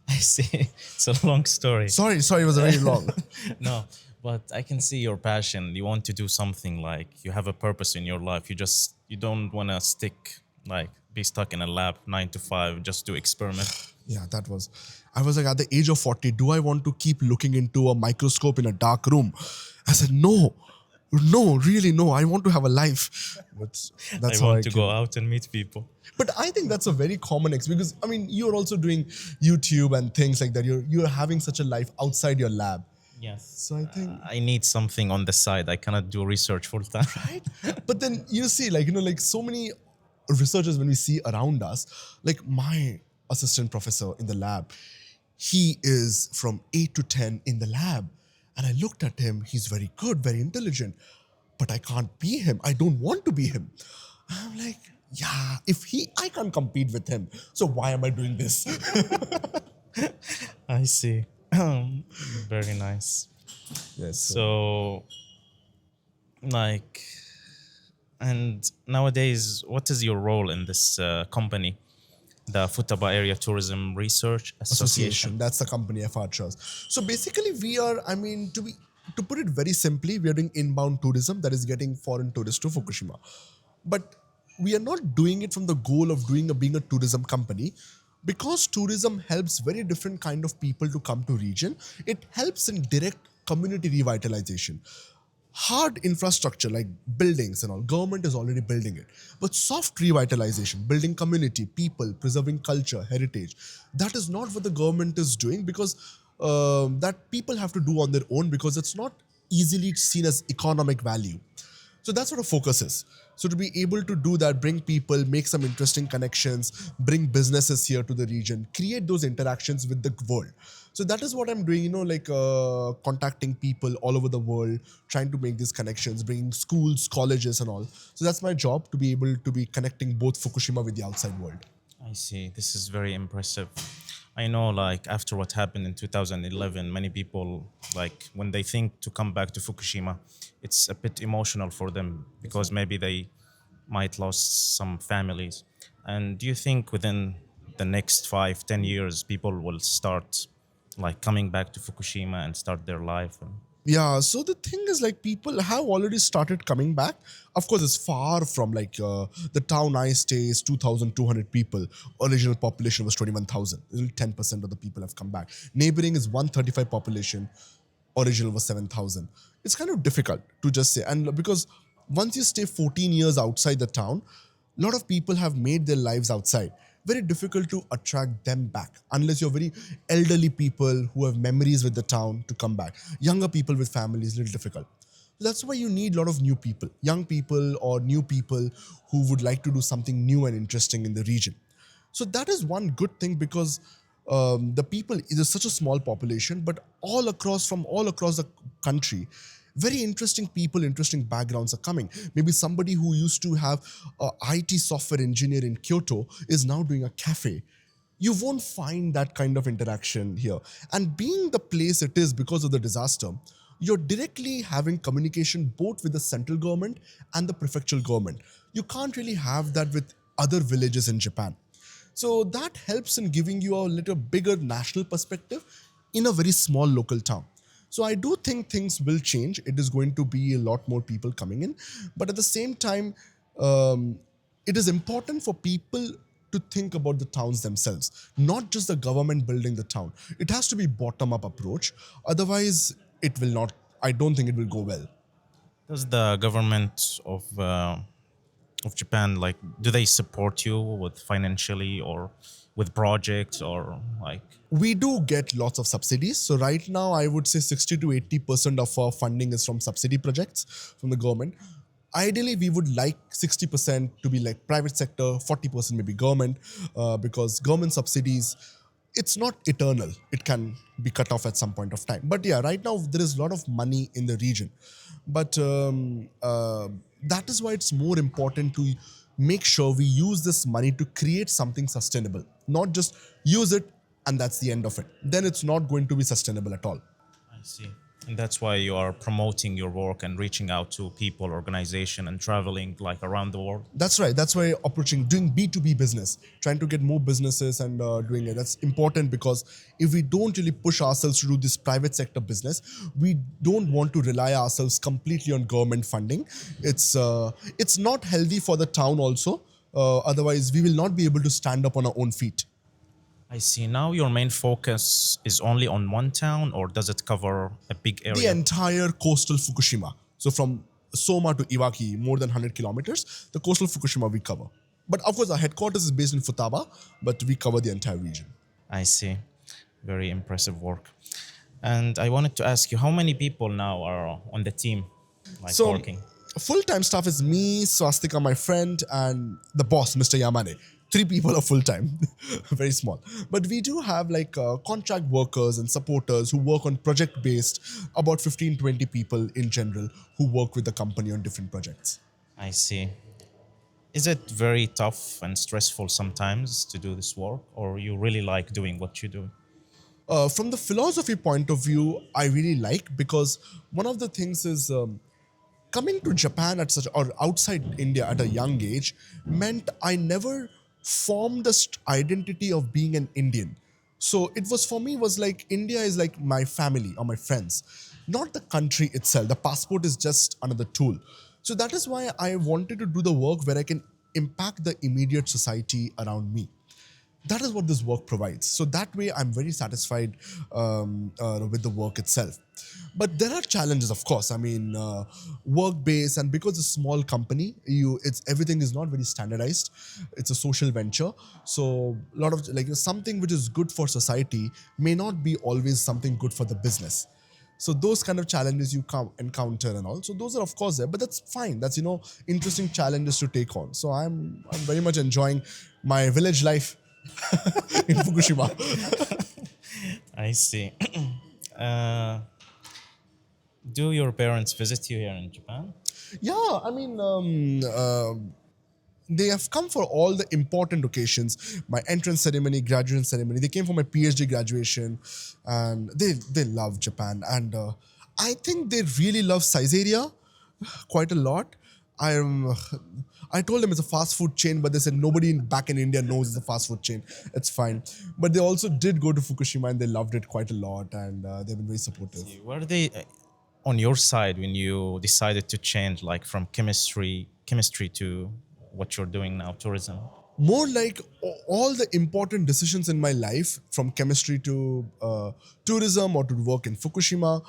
[SPEAKER 1] I see. It's a long story.
[SPEAKER 2] Sorry, it was very long.
[SPEAKER 1] No, but I can see your passion. You want to do something, like you have a purpose in your life. You don't want to be stuck in a lab 9 to 5 just to experiment.
[SPEAKER 2] Yeah, I was like, at the age of 40, do I want to keep looking into a microscope in a dark room? I said, no, really, no. I want to have a life. But that's
[SPEAKER 1] I
[SPEAKER 2] how
[SPEAKER 1] want to go out and meet people.
[SPEAKER 2] But I think that's a very common experience, because I mean, you're also doing YouTube and things like that. You're having such a life outside your lab.
[SPEAKER 1] Yes.
[SPEAKER 2] So I think
[SPEAKER 1] I need something on the side. I cannot do research full time.
[SPEAKER 2] right? But then you see, like so many researchers when we see around us, like my assistant professor in the lab, he is from 8 to 10 in the lab. And I looked at him, he's very good, very intelligent, but I can't be him. I don't want to be him. I'm like, yeah, I can't compete with him. So why am I doing this?
[SPEAKER 1] I see. Very nice.
[SPEAKER 2] Yes.
[SPEAKER 1] So, and nowadays, what is your role in this company, the Futaba Area Tourism Research Association?
[SPEAKER 2] That's the company FR Trust. So basically, we are, I mean, to put it very simply, we are doing inbound tourism, that is getting foreign tourists to Fukushima. But we are not doing it from the goal of being a tourism company, because tourism helps very different kind of people to come to region. It helps in direct community revitalization. Hard infrastructure like buildings and all, government is already building it. But soft revitalization, building community, people, preserving culture, heritage, that is not what the government is doing, because that people have to do on their own, because it's not easily seen as economic value. So that's what our focus is. So to be able to do that, bring people, make some interesting connections, bring businesses here to the region, create those interactions with the world. So that is what I'm doing, contacting people all over the world, trying to make these connections, bringing schools, colleges and all. So that's my job, to be able to be connecting both Fukushima with the outside world.
[SPEAKER 1] I see. This is very impressive. I know, after what happened in 2011, many people, when they think to come back to Fukushima, it's a bit emotional for them, because maybe they might lost some families. And do you think within the next 5-10 years, people will start coming back to Fukushima and start their life?
[SPEAKER 2] Yeah, so the thing is, people have already started coming back. Of course, it's far from the town I stay is 2,200 people. Original population was 21,000. Only 10% of the people have come back. Neighboring is 135 population. Original was 7,000. It's kind of difficult to just say. And because once you stay 14 years outside the town, a lot of people have made their lives outside. Very difficult to attract them back unless you're very elderly people who have memories with the town to come back. Younger people with families, little difficult. That's why you need a lot of new people, young people or new people who would like to do something new and interesting in the region. So that is one good thing, because the people, it is such a small population, but from all across the country, very interesting people, interesting backgrounds are coming. Maybe somebody who used to have an IT software engineer in Kyoto is now doing a cafe. You won't find that kind of interaction here. And being the place it is because of the disaster, you're directly having communication both with the central government and the prefectural government. You can't really have that with other villages in Japan. So that helps in giving you a little bigger national perspective in a very small local town. So I do think things will change. It is going to be a lot more people coming in. But at the same time, it is important for people to think about the towns themselves, not just the government building the town. It has to be bottom-up approach. Otherwise, I don't think it will go well.
[SPEAKER 1] Does the government of Japan, do they support you with financially or with projects or
[SPEAKER 2] We do get lots of subsidies. So right now, I would say 60 to 80% of our funding is from subsidy projects from the government. Ideally, we would like 60% to be private sector, 40% maybe government, because government subsidies it's not eternal. It can be cut off at some point of time. But yeah, right now there is a lot of money in the region. But that is why it's more important to make sure we use this money to create something sustainable, not just use it and that's the end of it. Then it's not going to be sustainable at all.
[SPEAKER 1] I see. And that's why you are promoting your work and reaching out to people, organization, and traveling like around the world.
[SPEAKER 2] That's right. That's why approaching doing B2B business, trying to get more businesses and doing it. That's important because if we don't really push ourselves to do this private sector business, we don't want to rely ourselves completely on government funding. It's not healthy for the town also. Otherwise, we will not be able to stand up on our own feet.
[SPEAKER 1] I see. Now your main focus is only on one town, or does it cover a big
[SPEAKER 2] The
[SPEAKER 1] area?
[SPEAKER 2] entire coastal Fukushima. So from Soma to Iwaki, more than 100 kilometers, the coastal Fukushima we cover. But of course, our headquarters is based in Futaba, but we cover the entire region.
[SPEAKER 1] I see. Very impressive work. And I wanted to ask you, how many people now are on the team, like
[SPEAKER 2] So
[SPEAKER 1] working?
[SPEAKER 2] full-time staff is me, Swastika, my friend, and the boss, Mr. Yamane. Three people are full-time, very small. But we do have like contract workers and supporters who work on project-based, about 15, 20 people in general who work with the company on different projects.
[SPEAKER 1] I see. Is it very tough and stressful sometimes to do this work, or you really like doing what you do?
[SPEAKER 2] From the philosophy point of view, I really like because one of the things is coming to Japan at such or outside India at a young age meant I never formed the identity of being an Indian. So it was for me was like India is like my family or my friends, not the country itself. The passport is just another tool. So that is why I wanted to do the work where I can impact the immediate society around me. That is what this work provides. So that way I'm very satisfied with the work itself. But there are challenges, of course. I mean, work based, and because it's a small company, it's everything is not very standardized. It's a social venture, so a lot of like something which is good for society may not be always something good for the business. So those kind of challenges you come encounter and all. So those are of course there, but that's fine. That's interesting challenges to take on. So I'm very much enjoying my village life in Fukushima.
[SPEAKER 1] I see. uh, do your parents visit you here in Japan?
[SPEAKER 2] Yeah, I mean, they have come for all the important occasions. My entrance ceremony, graduation ceremony. They came for my PhD graduation, and they love Japan. And I think they really love Caesarea quite a lot. I told them it's a fast food chain, but they said nobody back in India knows it's a fast food chain. It's fine. But they also did go to Fukushima and they loved it quite a lot, and they've been very supportive.
[SPEAKER 1] Were they on your side when you decided to change, like from chemistry to what you're doing now, tourism?
[SPEAKER 2] More like all the important decisions in my life, from chemistry to tourism or to work in Fukushima,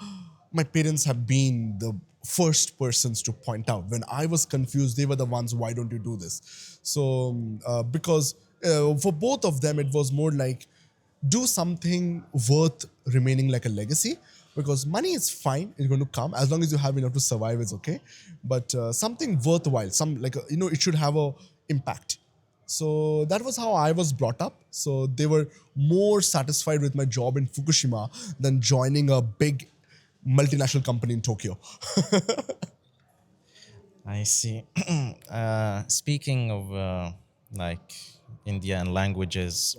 [SPEAKER 2] my parents have been the first persons to point out. When I was confused, they were the ones, why don't you do this? So because for both of them, it was more like do something worth remaining like a legacy, because money is fine, it's going to come as long as you have enough to survive, it's okay. But something worthwhile, it should have a impact. So that was how I was brought up. So they were more satisfied with my job in Fukushima than joining a big multinational company in Tokyo.
[SPEAKER 1] I see. Speaking of like India and languages,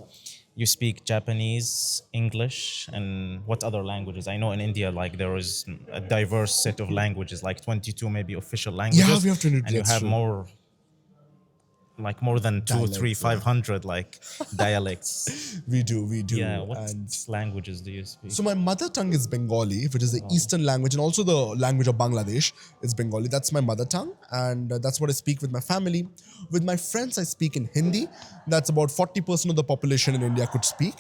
[SPEAKER 1] you speak Japanese, English, and what other languages? I know in India, like there is a diverse set of languages, like 22 maybe official languages.
[SPEAKER 2] Yeah, we have 22,
[SPEAKER 1] and you
[SPEAKER 2] that's
[SPEAKER 1] have
[SPEAKER 2] true.
[SPEAKER 1] more than two,
[SPEAKER 2] Dialects,
[SPEAKER 1] three,
[SPEAKER 2] yeah.
[SPEAKER 1] 500 like dialects.
[SPEAKER 2] We do.
[SPEAKER 1] Yeah, what
[SPEAKER 2] And
[SPEAKER 1] languages do you speak?
[SPEAKER 2] so my mother tongue is Bengali, which is the Eastern language, and also the language of Bangladesh is Bengali. That's my mother tongue, and that's what I speak with my family. With my friends, I speak in Hindi. That's about 40% of the population in India could speak.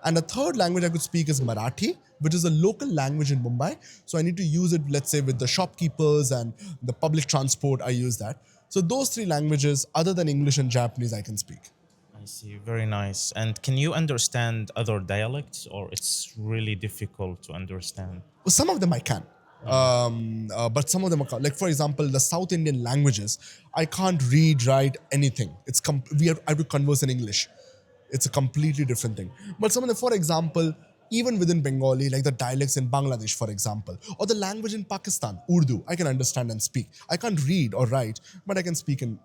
[SPEAKER 2] And a third language I could speak is Marathi, which is a local language in Mumbai. So I need to use it, let's say, with the shopkeepers and the public transport, I use that. So those three languages, other than English and Japanese, I can speak.
[SPEAKER 1] I see, very nice. And can you understand other dialects, or it's really difficult to understand?
[SPEAKER 2] Well, some of them I can. But some of them are like, for example, the South Indian languages, I can't read, write anything. I have to converse in English. It's a completely different thing. But some of the, for example, even within Bengali, like the dialects in Bangladesh, for example, or the language in Pakistan, Urdu, I can understand and speak. I can't read or write, but I can speak and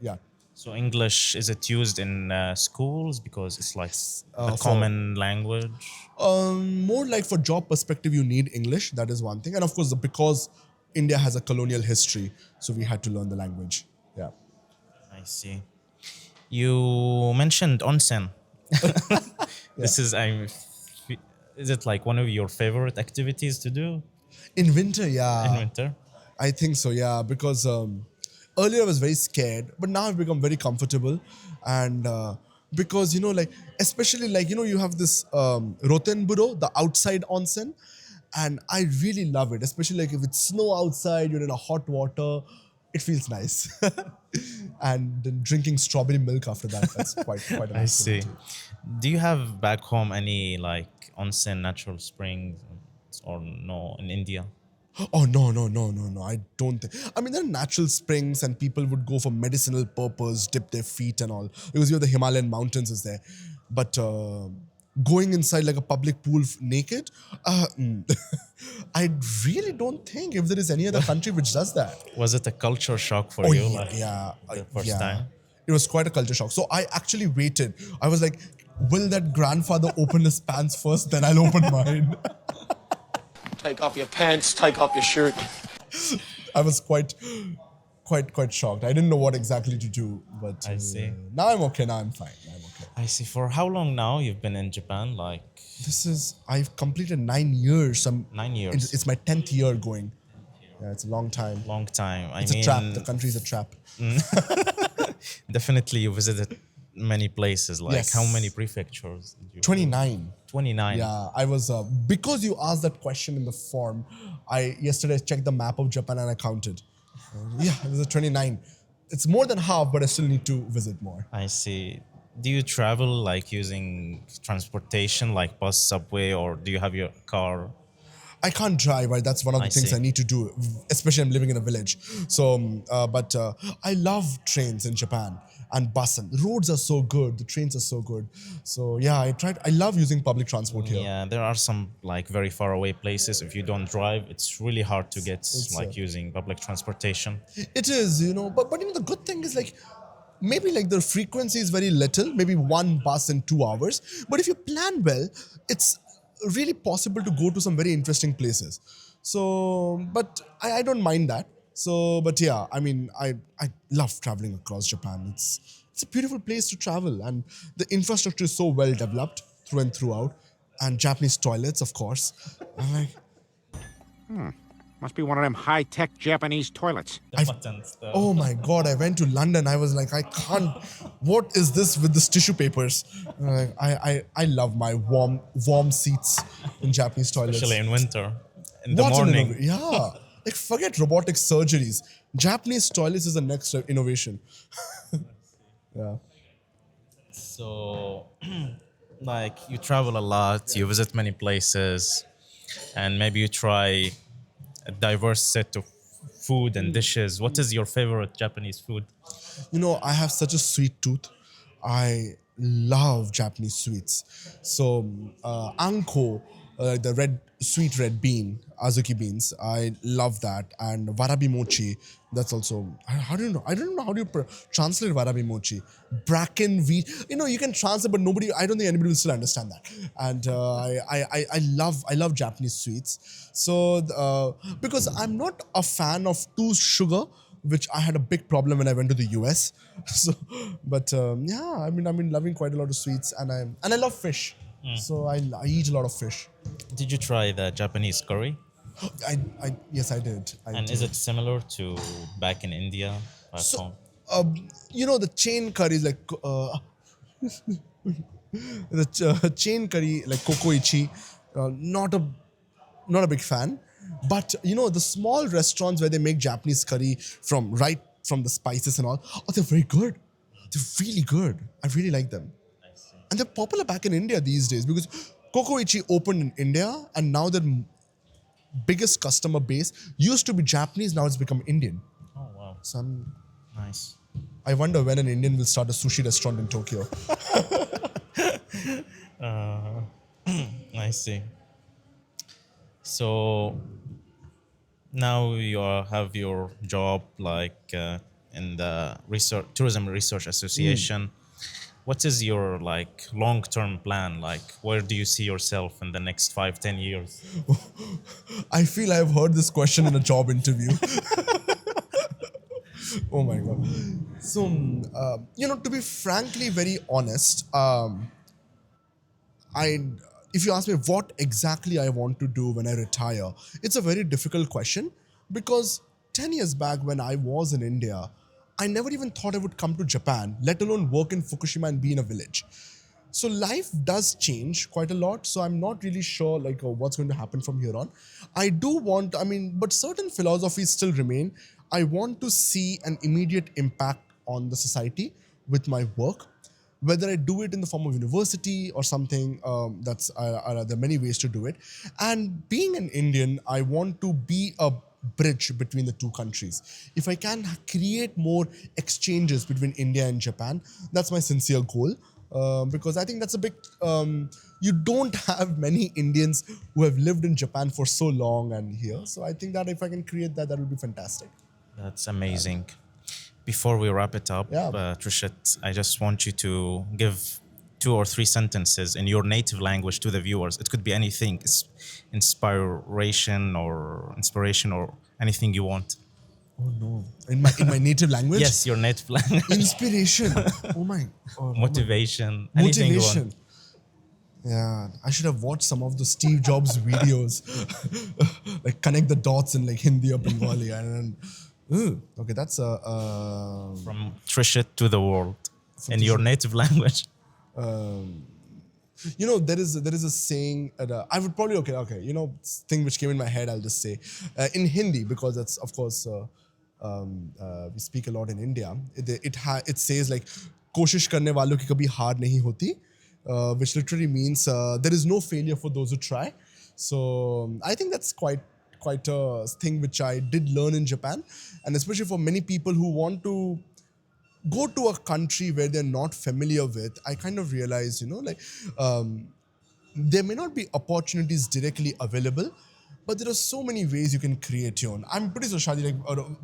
[SPEAKER 2] yeah.
[SPEAKER 1] So English, is it used in schools because it's like a
[SPEAKER 2] for-
[SPEAKER 1] common language?
[SPEAKER 2] More like for job perspective, you need English. That is one thing, and of course, because India has a colonial history, so we had to learn the language. Yeah.
[SPEAKER 1] I see. You mentioned onsen. This is is it like one of your favorite activities to do
[SPEAKER 2] In winter, yeah.
[SPEAKER 1] in winter?
[SPEAKER 2] I think so, yeah, because earlier I was very scared, but now I've become very comfortable. And because, like, especially like, you have this Rotenburo, the outside onsen, and I really love it, especially like if it's snow outside, you're in a hot water, it feels nice. And then drinking strawberry milk after that, that's quite a
[SPEAKER 1] I
[SPEAKER 2] nice
[SPEAKER 1] see.
[SPEAKER 2] thing too.
[SPEAKER 1] Do you have back home any like onsen natural springs or no in India?
[SPEAKER 2] Oh no! I don't think. I mean, there are natural springs, and people would go for medicinal purpose, dip their feet and all, because you have the Himalayan mountains is there. But going inside like a public pool naked, I really don't think if there is any other country which does that.
[SPEAKER 1] Was it a culture shock for
[SPEAKER 2] Oh
[SPEAKER 1] you?
[SPEAKER 2] yeah,
[SPEAKER 1] Like the first
[SPEAKER 2] yeah.
[SPEAKER 1] time?
[SPEAKER 2] It was quite a culture shock. So I actually waited. I was like, will that grandfather open his pants first, then I'll open mine.
[SPEAKER 5] Take off your pants, take off your shirt.
[SPEAKER 2] I was quite shocked. I didn't know what exactly to do, but
[SPEAKER 1] I see.
[SPEAKER 2] Now I'm okay. Now I'm fine. I'm okay.
[SPEAKER 1] I see. For how long now you've been in Japan? Like
[SPEAKER 2] I've completed 9 years.
[SPEAKER 1] 9 years.
[SPEAKER 2] It's my 10th year going. Yeah, it's a long time.
[SPEAKER 1] Long time.
[SPEAKER 2] It's a trap. The country's a trap.
[SPEAKER 1] Definitely you visited many places. Like
[SPEAKER 2] Yes.
[SPEAKER 1] how many prefectures did you
[SPEAKER 2] 29.
[SPEAKER 1] 29.
[SPEAKER 2] Yeah, I was because you asked that question in the form. I yesterday checked the map of Japan and I counted. Yeah, it was a 29. It's more than half, but I still need to visit more.
[SPEAKER 1] I see. Do you travel like using transportation like bus, subway, or do you have your car?
[SPEAKER 2] I can't drive, right? That's one of the
[SPEAKER 1] I
[SPEAKER 2] things
[SPEAKER 1] see.
[SPEAKER 2] I need to do, especially I'm living in a village. So, but I love trains in Japan and bus. And the roads are so good. The trains are so good. So yeah, I love using public transport here.
[SPEAKER 1] Yeah, there are some like very far away places. If you don't drive, it's really hard to get like using public transportation.
[SPEAKER 2] It is, but the good thing is like, maybe like the frequency is very little, maybe one bus in 2 hours. But if you plan well, it's really possible to go to some very interesting places. So, but I don't mind that. So, but yeah, I mean, I love traveling across Japan. It's a beautiful place to travel, and the infrastructure is so well developed through and throughout, and Japanese toilets, of course. I'm like,
[SPEAKER 6] Must be one of them high-tech Japanese toilets.
[SPEAKER 2] oh my God, I went to London. I was like, I can't, what is this with this tissue papers? I love my warm seats in Japanese toilets.
[SPEAKER 1] Especially in winter, in the
[SPEAKER 2] What an
[SPEAKER 1] morning.
[SPEAKER 2] yeah. Like, forget robotic surgeries. Japanese toilets is the next innovation. Yeah.
[SPEAKER 1] So, like, you travel a lot, you visit many places, and maybe you try a diverse set of food and dishes. What is your favorite Japanese food?
[SPEAKER 2] I have such a sweet tooth. I love Japanese sweets. So, anko, the sweet red bean, azuki beans, I love that. And warabi mochi, that's also, how do you know? I don't know how do you translate warabi mochi. Bracken wheat, you can translate, but I don't think anybody will still understand that. And I love Japanese sweets. So, because I'm not a fan of too sugar, which I had a big problem when I went to the US. So, but yeah, I mean, I've been loving quite a lot of sweets, and I love fish. So I eat a lot of fish.
[SPEAKER 1] Did you try the Japanese curry?
[SPEAKER 2] Yes, I did.
[SPEAKER 1] And is it similar to back in India, back home?
[SPEAKER 2] The chain curries like the chain curry like kokoichi, not a big fan. But the small restaurants where they make Japanese curry from the spices and all, they're very good. They're really good. I really like them. And they're popular back in India these days because Kokoichi opened in India, and now their biggest customer base used to be Japanese, now it's become Indian.
[SPEAKER 1] Oh, wow.
[SPEAKER 2] So
[SPEAKER 1] Nice.
[SPEAKER 2] I wonder when an Indian will start a sushi restaurant in Tokyo.
[SPEAKER 1] I see. So now you have your job in the Tourism Research Association. What is your long-term plan? Where do you see yourself in the next 5-10 years?
[SPEAKER 2] I feel I've heard this question in a job interview. Oh my God. So, to be frankly very honest, if you ask me what exactly I want to do when I retire, it's a very difficult question because 10 years back when I was in India, I never even thought I would come to Japan, let alone work in Fukushima and be in a village. So life does change quite a lot. So I'm not really sure what's going to happen from here on. But certain philosophies still remain. I want to see an immediate impact on the society with my work. Whether I do it in the form of university or something, there are many ways to do it. And being an Indian, I want to be a bridge between the two countries. If I can create more exchanges between India and Japan, that's my sincere goal. Because I think that's a big, you don't have many Indians who have lived in Japan for so long and here. So I think that if I can create that, that would be fantastic.
[SPEAKER 1] That's amazing. Before we wrap it up, Trishit, I just want you to give 2 or 3 sentences in your native language to the viewers. It could be anything, inspiration or anything you want.
[SPEAKER 2] Oh no! In my native language?
[SPEAKER 1] Yes, your native language.
[SPEAKER 2] Inspiration.
[SPEAKER 1] Motivation. Anything you want.
[SPEAKER 2] Yeah, I should have watched some of the Steve Jobs videos, connect the dots in Hindi or Bengali, and okay, that's
[SPEAKER 1] from Trishit to the world in your native language.
[SPEAKER 2] There is a saying. I would probably thing which came in my head. I'll just say in Hindi because that's of course we speak a lot in India. It says "Koshish karne walon ki kabhi haar nahi hoti," which literally means there is no failure for those who try. So I think that's quite a thing which I did learn in Japan, and especially for many people who want to go to a country where they're not familiar with, I kind of realize, there may not be opportunities directly available, but there are so many ways you can create your own. I'm pretty sure, Shadi,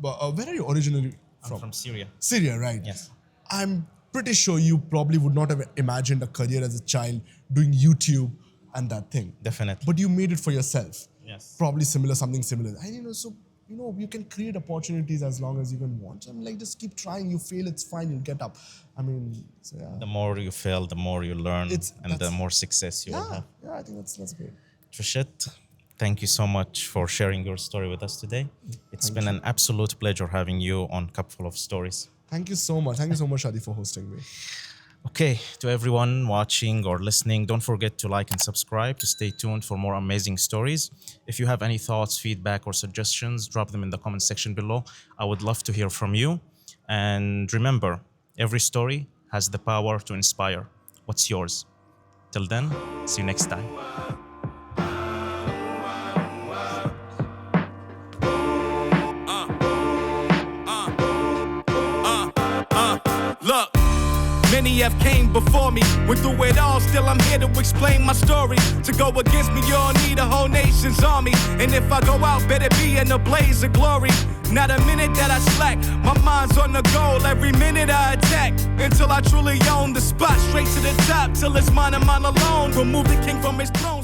[SPEAKER 2] where are you originally from?
[SPEAKER 1] I'm from Syria.
[SPEAKER 2] Syria, right?
[SPEAKER 1] Yes.
[SPEAKER 2] I'm pretty sure you probably would not have imagined a career as a child doing YouTube and that thing.
[SPEAKER 1] Definitely.
[SPEAKER 2] But you made it for yourself.
[SPEAKER 1] Yes.
[SPEAKER 2] Probably something similar. And you can create opportunities as long as you can want. Just keep trying. You fail, it's fine. You'll get up.
[SPEAKER 1] The more you fail, the more you learn, and the more success you will have.
[SPEAKER 2] Yeah, I think that's great.
[SPEAKER 1] Trishit, thank you so much for sharing your story with us today. It's been an absolute pleasure having you on Cupful of Stories.
[SPEAKER 2] Thank you so much. Thank you so much, Shadi, for hosting me.
[SPEAKER 1] Okay, to everyone watching or listening, don't forget to like and subscribe to stay tuned for more amazing stories. If you have any thoughts, feedback, or suggestions, drop them in the comment section below. I would love to hear from you. And remember, every story has the power to inspire. What's yours? Till then, see you next time.
[SPEAKER 7] Look, many have came before me, went through it all, still I'm here to explain my story. To go against me, you'll need a whole nation's army. And if I go out, better be in a blaze of glory. Not a minute that I slack, my mind's on the goal. Every minute I attack, until I truly own the spot. Straight to the top, till it's mine and mine alone. Remove the king from his throne.